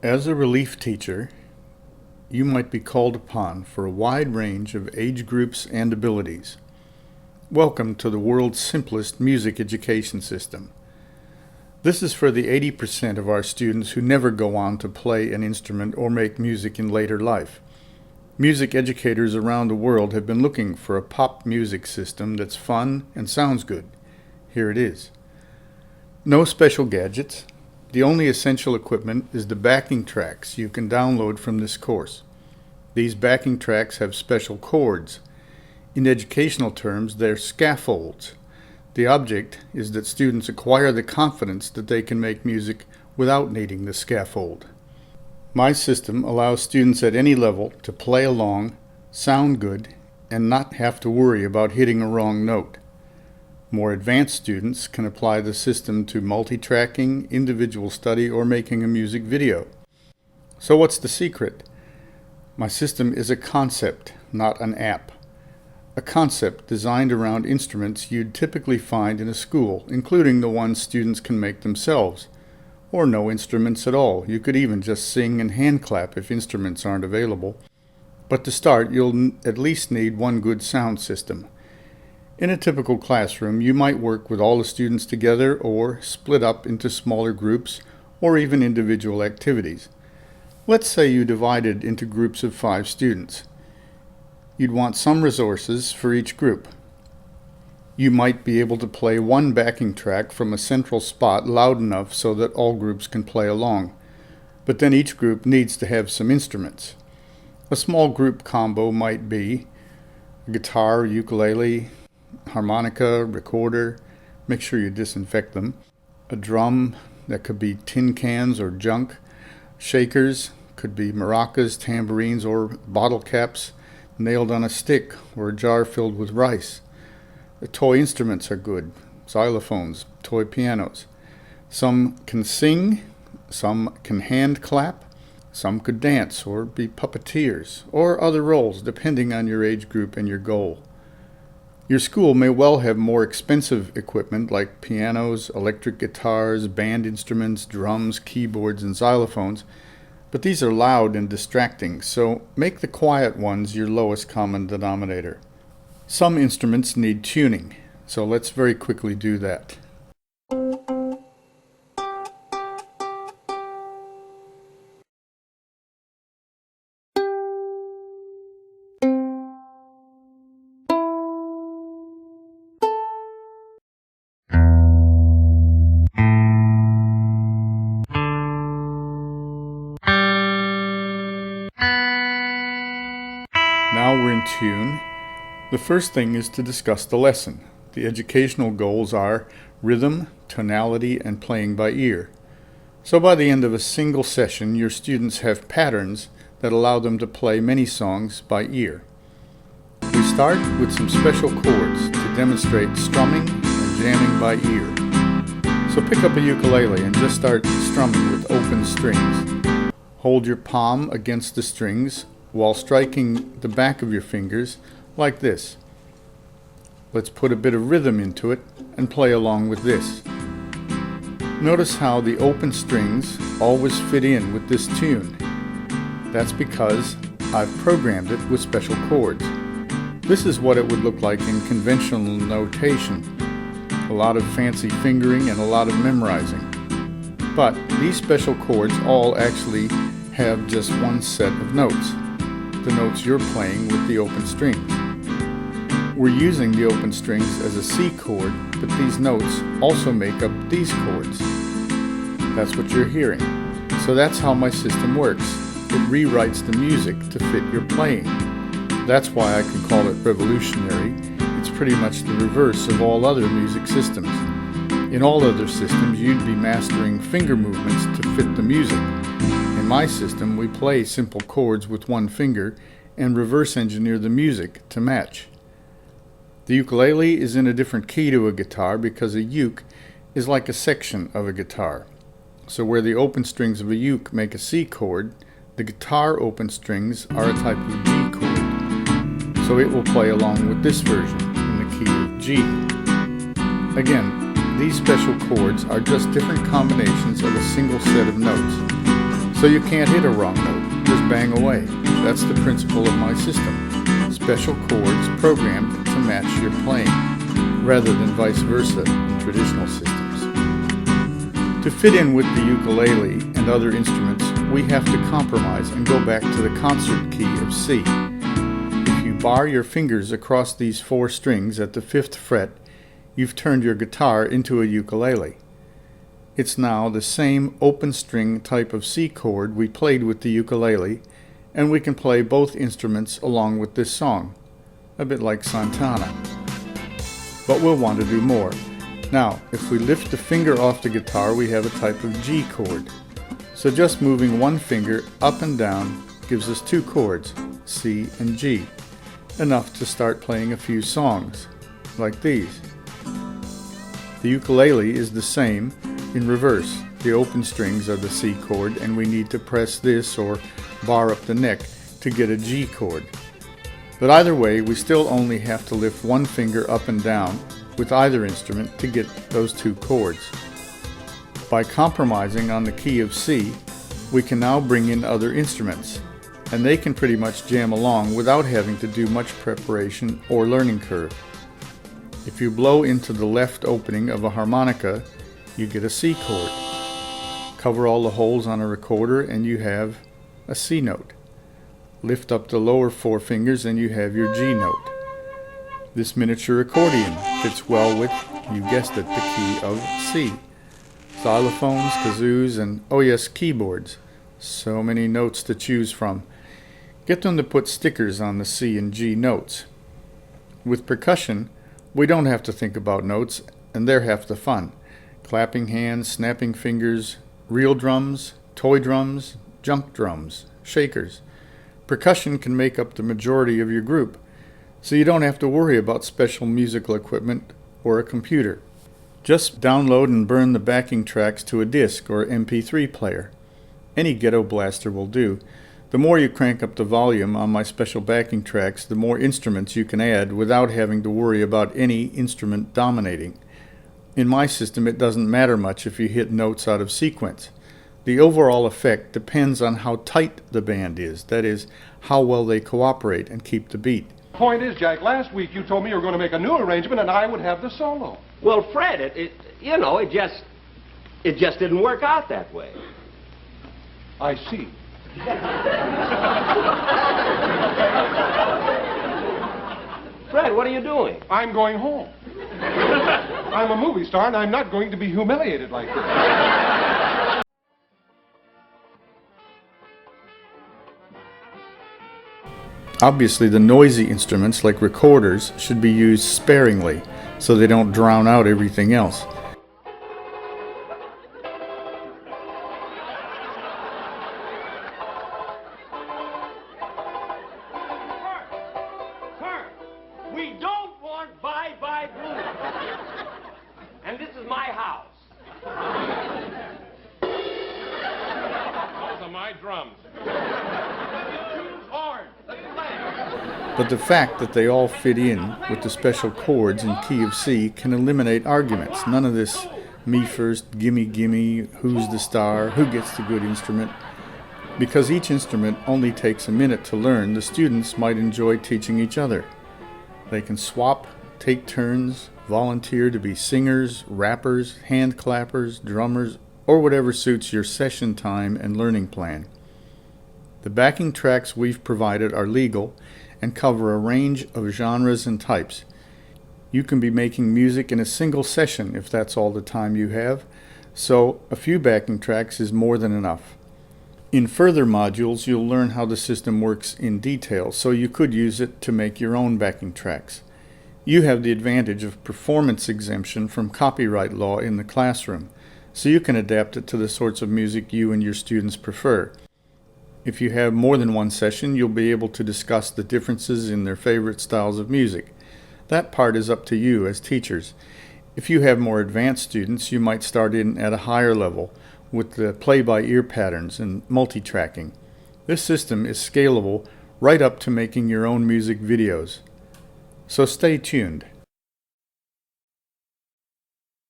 As a relief teacher, you might be called upon for a wide range of age groups and abilities. Welcome to the world's simplest music education system. This is for the 80% of our students who never go on to play an instrument or make music in later life. Music educators around the world have been looking for a pop music system that's fun and sounds good. Here it is. No special gadgets. The only essential equipment is the backing tracks you can download from this course. These backing tracks have special chords. In educational terms, they're scaffolds. The object is that students acquire the confidence that they can make music without needing the scaffold. My system allows students at any level to play along, sound good, and not have to worry about hitting a wrong note. More advanced students can apply the system to multi-tracking, individual study, or making a music video. So what's the secret? My system is a concept, not an app. A concept designed around instruments you'd typically find in a school, including the ones students can make themselves. Or no instruments at all. You could even just sing and hand clap if instruments aren't available. But to start, you'll at least need one good sound system. In a typical classroom, you might work with all the students together or split up into smaller groups or even individual activities. Let's say you divided into groups of 5 students. You'd want some resources for each group. You might be able to play one backing track from a central spot loud enough so that all groups can play along. But then each group needs to have some instruments. A small group combo might be a guitar, ukulele, harmonica, recorder, make sure you disinfect them, a drum, that could be tin cans or junk, shakers, could be maracas, tambourines, or bottle caps nailed on a stick or a jar filled with rice. The toy instruments are good, xylophones, toy pianos. Some can sing, some can hand clap, some could dance or be puppeteers, or other roles depending on your age group and your goal. Your school may well have more expensive equipment like pianos, electric guitars, band instruments, drums, keyboards, and xylophones, but these are loud and distracting, so make the quiet ones your lowest common denominator. Some instruments need tuning, so let's very quickly do that. Now we're in tune. The first thing is to discuss the lesson. The educational goals are rhythm, tonality, and playing by ear. So by the end of a single session, your students have patterns that allow them to play many songs by ear. We start with some special chords to demonstrate strumming and jamming by ear. So pick up a ukulele and just start strumming with open strings. Hold your palm against the strings while striking the back of your fingers like this. Let's put a bit of rhythm into it and play along with this. Notice how the open strings always fit in with this tune. That's because I've programmed it with special chords. This is what it would look like in conventional notation. A lot of fancy fingering and a lot of memorizing. But these special chords all actually have just one set of notes. The notes you're playing with the open strings. We're using the open strings as a C chord, but these notes also make up these chords. That's what you're hearing. So that's how my system works. It rewrites the music to fit your playing. That's why I can call it revolutionary. It's pretty much the reverse of all other music systems. In all other systems, you'd be mastering finger movements to fit the music. In my system, we play simple chords with one finger and reverse engineer the music to match. The ukulele is in a different key to a guitar because a uke is like a section of a guitar. So where the open strings of a uke make a C chord, the guitar open strings are a type of G chord. So it will play along with this version in the key of G. Again, these special chords are just different combinations of a single set of notes. so you can't hit a wrong note, just bang away. That's the principle of my system. Special chords programmed to match your playing, rather than vice versa in traditional systems. To fit in with the ukulele and other instruments, we have to compromise and go back to the concert key of C. If you bar your fingers across these 4 strings at the 5th fret, you've turned your guitar into a ukulele. It's now the same open string type of C chord we played with the ukulele, and we can play both instruments along with this song, a bit like Santana. But we'll want to do more. Now, if we lift the finger off the guitar, we have a type of G chord. So just moving one finger up and down gives us 2 chords, C and G, enough to start playing a few songs, like these. The ukulele is the same in reverse. The open strings are the C chord, and we need to press this or bar up the neck to get a G chord. But either way, we still only have to lift one finger up and down with either instrument to get those 2 chords. By compromising on the key of C, we can now bring in other instruments, and they can pretty much jam along without having to do much preparation or learning curve. If you blow into the left opening of a harmonica, you get a C chord. Cover all the holes on a recorder and you have a C note. Lift up the lower 4 fingers and you have your G note. This miniature accordion fits well with, you guessed it, the key of C. Xylophones, kazoos, and oh yes, keyboards. So many notes to choose from. Get them to put stickers on the C and G notes. With percussion, we don't have to think about notes, and they're half the fun. Clapping hands, snapping fingers, real drums, toy drums, junk drums, shakers. Percussion can make up the majority of your group, so you don't have to worry about special musical equipment or a computer. Just download and burn the backing tracks to a disc or MP3 player. Any ghetto blaster will do. The more you crank up the volume on my special backing tracks, the more instruments you can add without having to worry about any instrument dominating. In my system, it doesn't matter much if you hit notes out of sequence. The overall effect depends on how tight the band is, that is, how well they cooperate and keep the beat. Point is, Jack, last week you told me you were going to make a new arrangement and I would have the solo. Well, Fred, it just didn't work out that way. I see. Fred, what are you doing? I'm going home. I'm a movie star and I'm not going to be humiliated like this. Obviously, the noisy instruments like recorders should be used sparingly so they don't drown out everything else. Sir, we don't want bye-bye blues. And this is my house. Those are my drums. Horn. But the fact that they all fit in with the special chords in key of C can eliminate arguments. None of this me first, gimme gimme, who's the star, who gets the good instrument. Because each instrument only takes a minute to learn, the students might enjoy teaching each other. They can swap, take turns, volunteer to be singers, rappers, hand clappers, drummers, or whatever suits your session time and learning plan. The backing tracks we've provided are legal and cover a range of genres and types. You can be making music in a single session if that's all the time you have, so a few backing tracks is more than enough. In further modules, you'll learn how the system works in detail, so you could use it to make your own backing tracks. You have the advantage of performance exemption from copyright law in the classroom, so you can adapt it to the sorts of music you and your students prefer. If you have more than one session, you'll be able to discuss the differences in their favorite styles of music. That part is up to you as teachers. If you have more advanced students, you might start in at a higher level with the play-by-ear patterns and multi-tracking. This system is scalable right up to making your own music videos. So stay tuned.